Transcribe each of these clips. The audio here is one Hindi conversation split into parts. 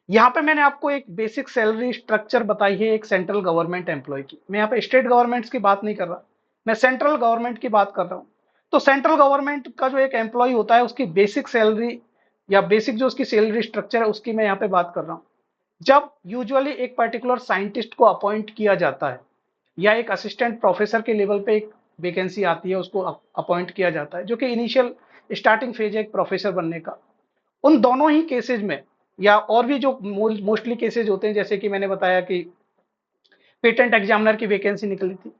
यहाँ पे मैंने आपको एक बेसिक सैलरी स्ट्रक्चर बताई है एक सेंट्रल गवर्नमेंट एम्प्लॉय की। मैं यहाँ पे स्टेट गवर्नमेंट्स की बात नहीं कर रहा, मैं सेंट्रल गवर्नमेंट की बात कर रहा हूँ। तो सेंट्रल गवर्नमेंट का जो एक एम्प्लॉय होता है उसकी बेसिक सैलरी या बेसिक जो उसकी सैलरी स्ट्रक्चर है उसकी मैं यहाँ पे बात कर रहा हूँ। जब यूजुअली एक पर्टिकुलर साइंटिस्ट को अपॉइंट किया जाता है या एक असिस्टेंट प्रोफेसर के लेवल पे एक वैकेंसी आती है, उसको अपॉइंट किया जाता है जो कि इनिशियल स्टार्टिंग फेज है एक प्रोफेसर बनने का। उन दोनों ही केसेज में या और भी जो मोस्टली केसेज होते हैं, जैसे कि मैंने बताया कि पेटेंट एग्जामिनर की वैकेंसी निकली थी,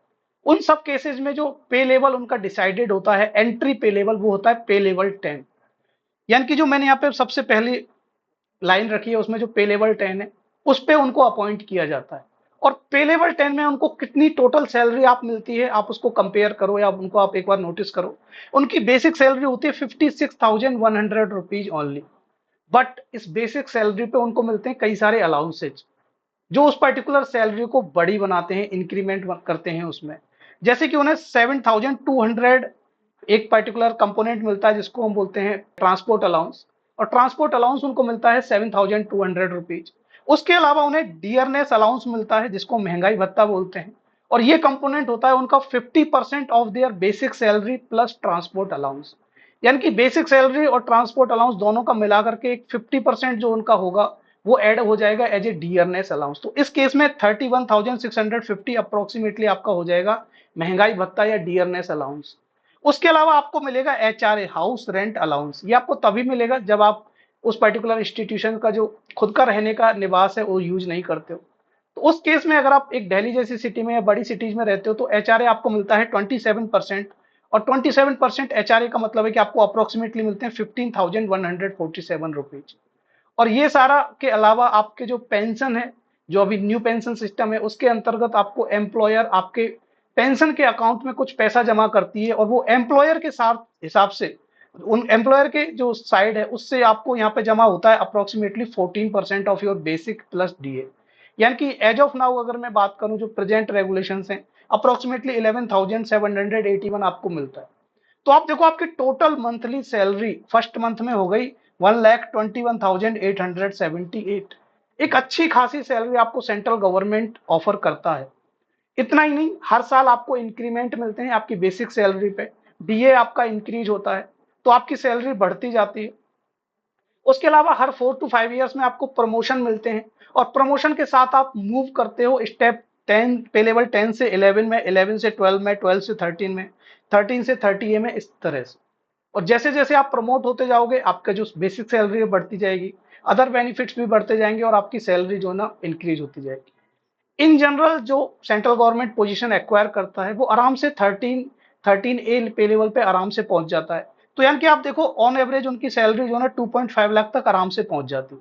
उन सब केसेज में जो पे लेवल उनका डिसाइडेड होता है, एंट्री पे लेवल, वो होता है पे लेवल 10। यानी कि जो मैंने यहाँ पे सबसे पहली लाइन रखी है उसमें जो पे लेवल 10 है उस पे उनको अपॉइंट किया जाता है। और पे लेवल 10 में उनको कितनी टोटल सैलरी आप मिलती है, आप उसको कंपेयर करो या उनको आप एक बार नोटिस करो। उनकी बेसिक सैलरी होती है 56,100 रुपीज ओनली। बट इस बेसिक सैलरी पे उनको मिलते हैं कई सारे अलाउंसेज जो उस पर्टिकुलर सैलरी को बड़ी बनाते हैं, इंक्रीमेंट करते हैं उसमें। जैसे कि उन्हें 7,200 एक पर्टिकुलर कंपोनेंट मिलता है जिसको हम बोलते हैं ट्रांसपोर्ट अलाउंस, और ट्रांसपोर्ट अलाउंस उनको मिलता है 7,200 रुपीज। उसके अलावा उन्हें डियरनेस अलाउंस मिलता है जिसको महंगाई भत्ता बोलते हैं, और ये कंपोनेंट होता है उनका 50% of their basic salary plus transport allowance. यानी कि बेसिक सैलरी और ट्रांसपोर्ट अलाउंस दोनों का मिलाकर के एक 50% जो उनका होगा वो ऐड हो जाएगा एज ए डियरनेस अलाउंस। तो इस केस में 31,650 अप्रोक्सीमेटली आपका हो जाएगा महंगाई भत्ता या डियरनेस अलाउंस। उसके अलावा आपको मिलेगा HRA, हाउस रेंट अलाउंस। ये आपको तभी मिलेगा जब आप उस पर्टिकुलर इंस्टीट्यूशन का जो खुद का रहने का निवास है वो यूज नहीं करते हो। तो उस केस में अगर आप एक दिल्ली जैसी सिटी में या बड़ी सिटीज में रहते हो तो HRA आपको मिलता है 27%। और 27% HRA का मतलब है कि आपको अप्रोक्सीमेटली मिलते हैं 15,147 रुपीज। और ये सारा के अलावा आपके जो पेंशन है, जो अभी न्यू पेंशन सिस्टम है, उसके अंतर्गत आपको एम्प्लॉयर आपके पेंशन के अकाउंट में कुछ पैसा जमा करती है, और वो एम्प्लॉयर के साथ हिसाब से उन एम्प्लॉयर के जो साइड है उससे आपको यहाँ पे जमा होता है approximately 14% of your basic plus DA। यानी कि एज ऑफ नाउ अगर मैं बात करूं जो प्रेजेंट रेगुलेशंस हैं, अप्रोक्सीमेटली 11,781 आपको मिलता है। तो आप देखो आपकी total monthly salary first month में हो गई 1,21,878। एक अच्छी खासी सैलरी आपको सेंट्रल गवर्नमेंट ऑफर करता है। इतना ही नहीं, हर साल आपको इंक्रीमेंट मिलते हैं आपकी बेसिक सैलरी पे, DA आपका इंक्रीज होता है, तो आपकी सैलरी बढ़ती जाती है। उसके अलावा हर 4 to 5 ईयर्स में आपको प्रमोशन मिलते हैं, और प्रमोशन के साथ आप मूव करते हो स्टेप 10 पे लेवल 10 से 11 में, 11 से 12 में, 12 से 13 में, 13 से 30A में, इस तरह से। और जैसे जैसे आप प्रमोट होते जाओगे आपका जो बेसिक सैलरी है बढ़ती जाएगी, अदर बेनिफिट्स भी बढ़ते जाएंगे और आपकी सैलरी जो ना इंक्रीज होती जाएगी। इन जनरल जो सेंट्रल गवर्नमेंट पोजीशन एक्वायर करता है वो आराम से 13A पे लेवल पे आराम से पहुंच जाता है। तो यानी कि आप देखो ऑन एवरेज उनकी सैलरी जो है ना 2.5 लाख तक आराम से पहुंच जाती है।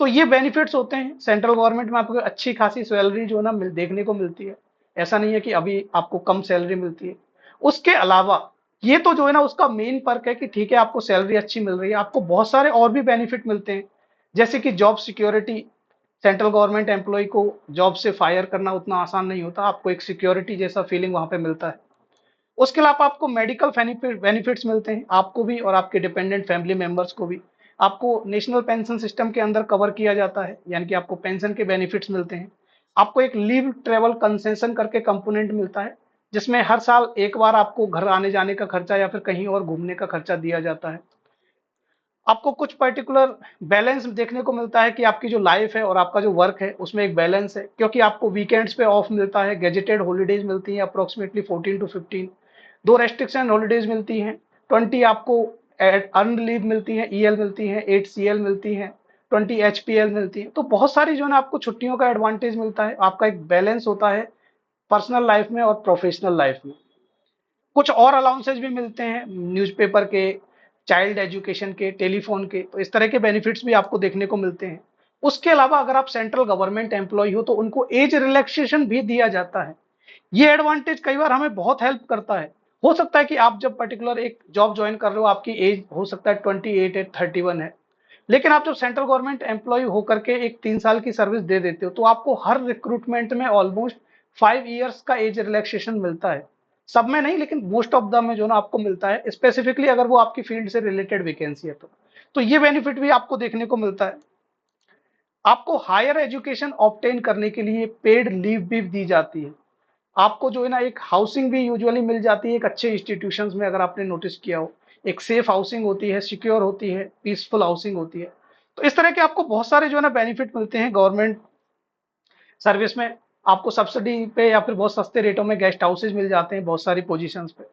तो ये बेनिफिट्स होते हैं सेंट्रल गवर्नमेंट में, आपको अच्छी खासी सैलरी जो है ना देखने को मिलती है। ऐसा नहीं है कि अभी आपको कम सैलरी मिलती है। उसके अलावा ये तो जो है ना उसका मेन पर्क है कि ठीक है आपको सैलरी अच्छी मिल रही है, आपको बहुत सारे और भी बेनिफिट मिलते हैं, जैसे कि job security. Central government employee को जॉब से फायर करना उतना आसान नहीं होता, आपको एक सिक्योरिटी जैसा फीलिंग वहां पे मिलता है। उसके अलावा आपको मेडिकल बेनिफिट्स मिलते हैं, आपको भी और आपके डिपेंडेंट फैमिली मेंबर्स को भी। आपको नेशनल पेंशन सिस्टम के अंदर कवर किया जाता है, यानी कि आपको पेंशन के बेनिफिट्स मिलते हैं। आपको एक लीव ट्रेवल कंसेशन करके कंपोनेंट मिलता है, जिसमें हर साल एक बार आपको घर आने जाने का खर्चा या फिर कहीं और घूमने का खर्चा दिया जाता है। आपको कुछ पर्टिकुलर बैलेंस देखने को मिलता है कि आपकी जो लाइफ है और आपका जो वर्क है उसमें एक बैलेंस है, क्योंकि आपको वीकेंड्स पे ऑफ मिलता है, गेजेटेड हॉलीडेज मिलती हैं अप्रोक्सीमेटली 14 to 15। दो रेस्ट्रिक्शन हॉलीडेज मिलती हैं, 20 आपको अर्न लीव मिलती है, EL मिलती है, 8 CL मिलती है, 20 HPL मिलती है। तो बहुत सारी जो है ना आपको छुट्टियों का एडवांटेज मिलता है, आपका एक बैलेंस होता है पर्सनल लाइफ में और प्रोफेशनल लाइफ में। कुछ और अलाउंसेज भी मिलते हैं न्यूज़पेपर के, चाइल्ड एजुकेशन के, टेलीफोन के, तो इस तरह के बेनिफिट्स भी आपको देखने को मिलते हैं। उसके अलावा अगर आप सेंट्रल गवर्नमेंट एम्प्लॉय हो तो उनको एज रिलैक्सेशन भी दिया जाता है। ये एडवांटेज कई बार हमें बहुत हेल्प करता है। हो सकता है कि आप जब पर्टिकुलर एक जॉब ज्वाइन कर रहे हो आपकी एज हो सकता है 28 है, 31 है, लेकिन आप जब सेंट्रल गवर्नमेंट एम्प्लॉय होकर के एक 3 साल की सर्विस दे देते हो तो आपको हर रिक्रूटमेंट में ऑलमोस्ट 5 ईयर्स का एज रिलैक्सेशन मिलता है। सब में नहीं लेकिन मोस्ट ऑफ द में जो ना आपको मिलता है, स्पेसिफिकली अगर वो आपकी फील्ड से रिलेटेड वैकेंसी है तो ये बेनिफिट भी आपको देखने को मिलता है। आपको हायर एजुकेशन ऑब्टेन करने के लिए पेड लीव भी दी जाती है। आपको जो है ना एक हाउसिंग भी यूजुअली मिल जाती है एक अच्छे इंस्टीट्यूशंस में, अगर आपने नोटिस किया हो। एक सेफ हाउसिंग होती है, सिक्योर होती है, पीसफुल हाउसिंग होती है। तो इस तरह के आपको बहुत सारे जो है ना बेनिफिट मिलते हैं गवर्नमेंट सर्विस में। आपको सब्सिडी पे या फिर बहुत सस्ते रेटों में गेस्ट हाउसेज मिल जाते हैं बहुत सारी पोजीशंस पे।